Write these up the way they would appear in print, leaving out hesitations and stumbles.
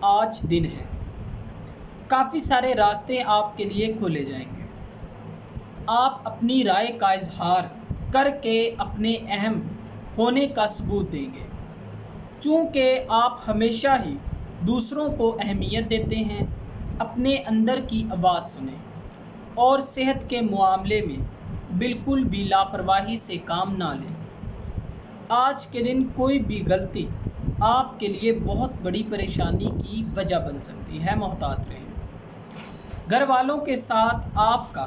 آج دن ہے، کافی سارے راستے آپ کے لیے کھولے جائیں گے۔ آپ اپنی رائے کا اظہار کر کے اپنے اہم ہونے کا ثبوت دیں گے، چونکہ آپ ہمیشہ ہی دوسروں کو اہمیت دیتے ہیں۔ اپنے اندر کی آواز سنیں اور صحت کے معاملے میں بالکل بھی لاپرواہی سے کام نہ لیں۔ آج کے دن کوئی بھی غلطی آپ کے لیے بہت بڑی پریشانی کی وجہ بن سکتی ہے، محتاط رہیں۔ گھر والوں کے ساتھ آپ کا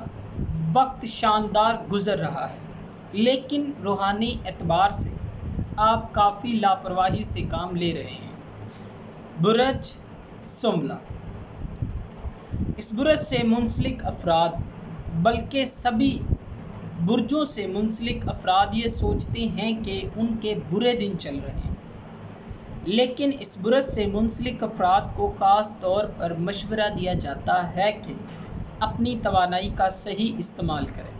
وقت شاندار گزر رہا ہے، لیکن روحانی اعتبار سے آپ کافی لاپرواہی سے کام لے رہے ہیں۔ برج سنبلہ، اس برج سے منسلک افراد بلکہ سبھی برجوں سے منسلک افراد یہ سوچتے ہیں کہ ان کے برے دن چل رہے ہیں، لیکن اس برج سے منسلک افراد کو خاص طور پر مشورہ دیا جاتا ہے کہ اپنی توانائی کا صحیح استعمال کریں۔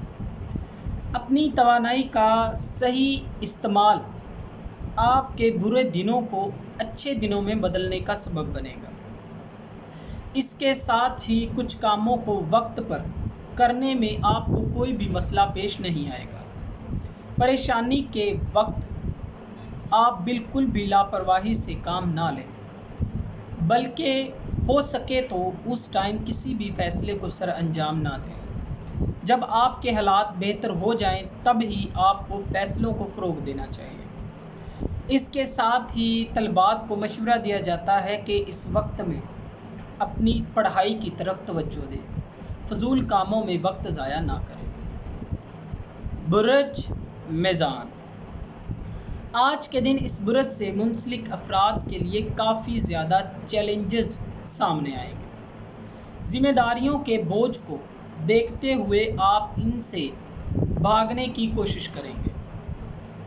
اپنی توانائی کا صحیح استعمال آپ کے برے دنوں کو اچھے دنوں میں بدلنے کا سبب بنے گا۔ اس کے ساتھ ہی کچھ کاموں کو وقت پر کرنے میں آپ کو کوئی بھی مسئلہ پیش نہیں آئے گا۔ پریشانی کے وقت آپ بالکل بھی لاپرواہی سے کام نہ لیں، بلکہ ہو سکے تو اس ٹائم کسی بھی فیصلے کو سر انجام نہ دیں۔ جب آپ کے حالات بہتر ہو جائیں تب ہی آپ کو فیصلوں کو فروغ دینا چاہیے۔ اس کے ساتھ ہی طلباء کو مشورہ دیا جاتا ہے کہ اس وقت میں اپنی پڑھائی کی طرف توجہ دیں، فضول کاموں میں وقت ضائع نہ کریں۔ برج میزان، آج کے دن اس برج سے منسلک افراد کے لیے کافی زیادہ چیلنجز سامنے آئیں گے۔ ذمہ داریوں کے بوجھ کو دیکھتے ہوئے آپ ان سے بھاگنے کی کوشش کریں گے۔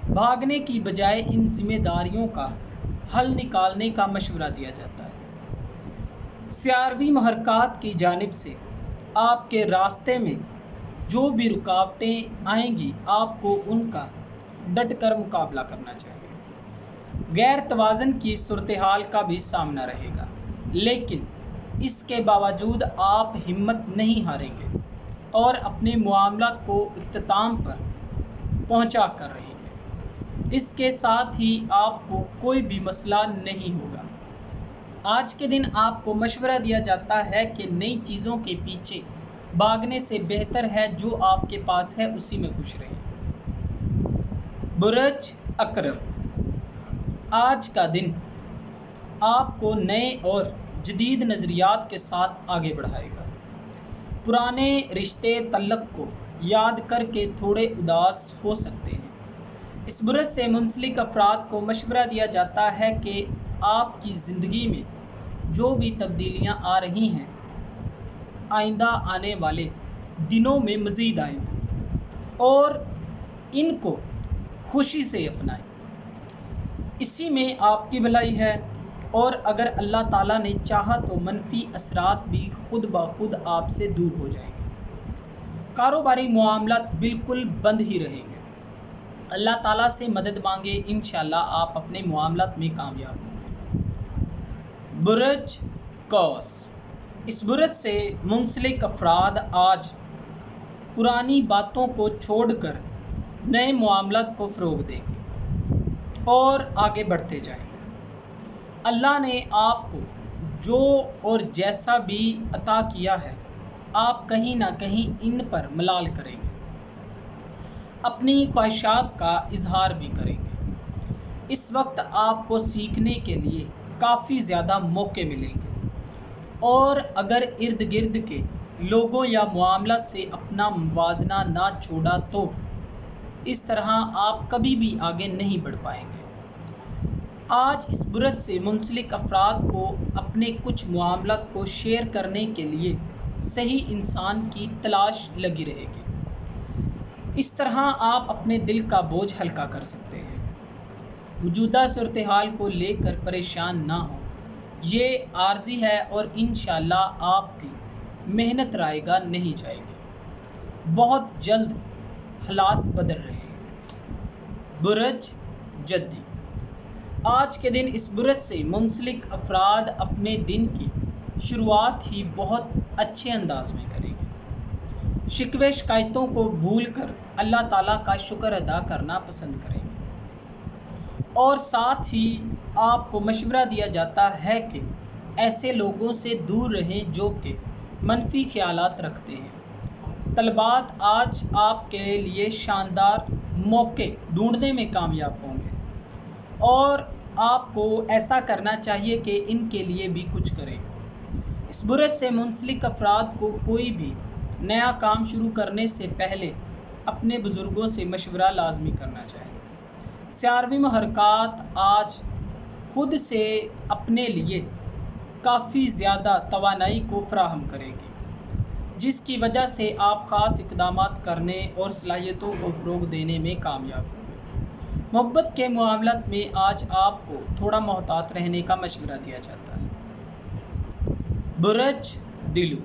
بھاگنے کی بجائے ان ذمہ داریوں کا حل نکالنے کا مشورہ دیا جاتا ہے۔ سیاروی محرکات کی جانب سے آپ کے راستے میں جو بھی رکاوٹیں آئیں گی آپ کو ان کا ڈٹ کر مقابلہ کرنا چاہیے۔ غیر توازن کی صورتحال کا بھی سامنا رہے گا، لیکن اس کے باوجود آپ ہمت نہیں ہاریں گے اور اپنے معاملات کو اختتام پر پہنچا کر رہیں گے۔ اس کے ساتھ ہی آپ کو کوئی بھی مسئلہ نہیں ہوگا۔ آج کے دن آپ کو مشورہ دیا جاتا ہے کہ نئی چیزوں کے پیچھے بھاگنے سے بہتر ہے جو آپ کے پاس ہے اسی میں خوش رہیں۔ برج عقرب، آج کا دن آپ کو نئے اور جدید نظریات کے ساتھ آگے بڑھائے گا۔ پرانے رشتے تعلق کو یاد کر کے تھوڑے اداس ہو سکتے ہیں۔ اس برج سے منسلک افراد کو مشورہ دیا جاتا ہے کہ آپ کی زندگی میں جو بھی تبدیلیاں آ رہی ہیں آئندہ آنے والے دنوں میں مزید آئیں گی اور ان کو خوشی سے اپنائیں، اسی میں آپ کی بھلائی ہے، اور اگر اللہ تعالیٰ نے چاہا تو منفی اثرات بھی خود بخود آپ سے دور ہو جائیں گے۔ کاروباری معاملات بالکل بند ہی رہیں گے۔ اللہ تعالیٰ سے مدد مانگے، انشاءاللہ آپ اپنے معاملات میں کامیاب ہوں گے۔ برج قوس، اس برج سے منسلک افراد آج پرانی باتوں کو چھوڑ کر نئے معاملات کو فروغ دیں گے اور آگے بڑھتے جائیں گے۔ اللہ نے آپ کو جو اور جیسا بھی عطا کیا ہے آپ کہیں نہ کہیں ان پر ملال کریں گے، اپنی خواہشات کا اظہار بھی کریں گے۔ اس وقت آپ کو سیکھنے کے لیے کافی زیادہ موقع ملیں گے، اور اگر ارد گرد کے لوگوں یا معاملات سے اپنا موازنہ نہ چھوڑا تو اس طرح آپ کبھی بھی آگے نہیں بڑھ پائیں گے۔ آج اس برج سے منسلک افراد کو اپنے کچھ معاملات کو شیئر کرنے کے لیے صحیح انسان کی تلاش لگی رہے گی۔ اس طرح آپ اپنے دل کا بوجھ ہلکا کر سکتے ہیں۔ موجودہ صورتحال کو لے کر پریشان نہ ہوں، یہ عارضی ہے اور انشاءاللہ آپ کی محنت رائے گاہ نہیں جائے گی۔ بہت جلد حالات بدل رہے ہیں۔ برج جدی، آج کے دن اس برج سے منسلک افراد اپنے دن کی شروعات ہی بہت اچھے انداز میں کریں گے۔ شکوے شکایتوں کو بھول کر اللہ تعالیٰ کا شکر ادا کرنا پسند کریں گے، اور ساتھ ہی آپ کو مشورہ دیا جاتا ہے کہ ایسے لوگوں سے دور رہیں جو کہ منفی خیالات رکھتے ہیں۔ طلباء آج آپ کے لیے شاندار موقع ڈھونڈنے میں کامیاب ہوں گے، اور آپ کو ایسا کرنا چاہیے کہ ان کے لیے بھی کچھ کریں۔ اس برج سے منسلک افراد کو کوئی بھی نیا کام شروع کرنے سے پہلے اپنے بزرگوں سے مشورہ لازمی کرنا چاہیے۔ سیارویں محرکات آج خود سے اپنے لیے کافی زیادہ توانائی کو فراہم کرے گی، جس کی وجہ سے آپ خاص اقدامات کرنے اور صلاحیتوں کو فروغ دینے میں کامیاب ہوں گے۔ محبت کے معاملات میں آج آپ کو تھوڑا محتاط رہنے کا مشورہ دیا جاتا ہے۔ برج دلو،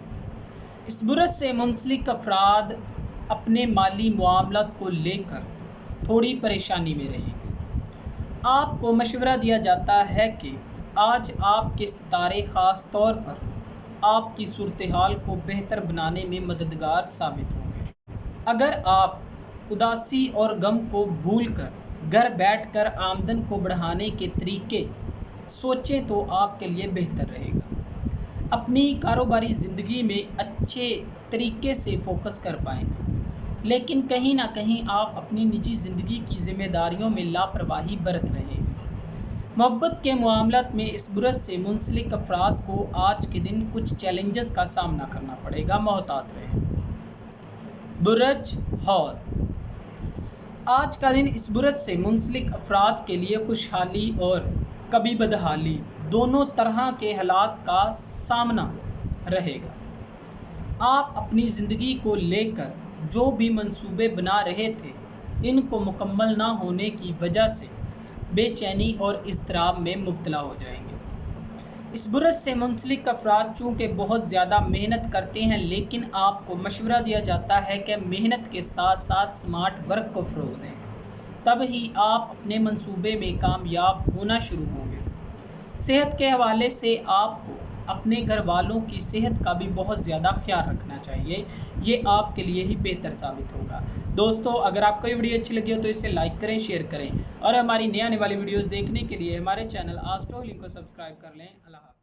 اس برج سے منسلک افراد اپنے مالی معاملات کو لے کر تھوڑی پریشانی میں رہیں گے۔ آپ کو مشورہ دیا جاتا ہے کہ آج آپ کے ستارے خاص طور پر آپ کی صورتحال کو بہتر بنانے میں مددگار ثابت ہوں گے۔ اگر آپ اداسی اور غم کو بھول کر گھر بیٹھ کر آمدن کو بڑھانے کے طریقے سوچیں تو آپ کے لیے بہتر رہے گا۔ اپنی کاروباری زندگی میں اچھے طریقے سے فوکس کر پائیں گے، لیکن کہیں نہ کہیں آپ اپنی نجی زندگی کی ذمہ داریوں میں لاپرواہی برت رہے ہیں۔ محبت کے معاملات میں اس برج سے منسلک افراد کو آج کے دن کچھ چیلنجز کا سامنا کرنا پڑے گا، محتاط رہیں۔ برج حوت، آج کا دن اس برج سے منسلک افراد کے لیے خوشحالی اور کبھی بدحالی دونوں طرح کے حالات کا سامنا رہے گا۔ آپ اپنی زندگی کو لے کر جو بھی منصوبے بنا رہے تھے، ان کو مکمل نہ ہونے کی وجہ سے بے چینی اور اضطراب میں مبتلا ہو جائیں گے۔ اس برج سے منسلک افراد چونکہ بہت زیادہ محنت کرتے ہیں، لیکن آپ کو مشورہ دیا جاتا ہے کہ محنت کے ساتھ ساتھ سمارٹ ورک کو فروغ دیں، تب ہی آپ اپنے منصوبے میں کامیاب ہونا شروع ہوں گے۔ صحت کے حوالے سے آپ کو اپنے گھر والوں کی صحت کا بھی بہت زیادہ خیال رکھنا چاہیے، یہ آپ کے لیے ہی بہتر ثابت ہوگا۔ دوستو، اگر آپ کو یہ ویڈیو اچھی لگی ہو تو اسے لائک کریں، شیئر کریں، اور ہماری نئی آنے والی ویڈیوز دیکھنے کے لیے ہمارے چینل آسٹرو ہیلنگ کو سبسکرائب کر لیں۔ اللہ حافظ۔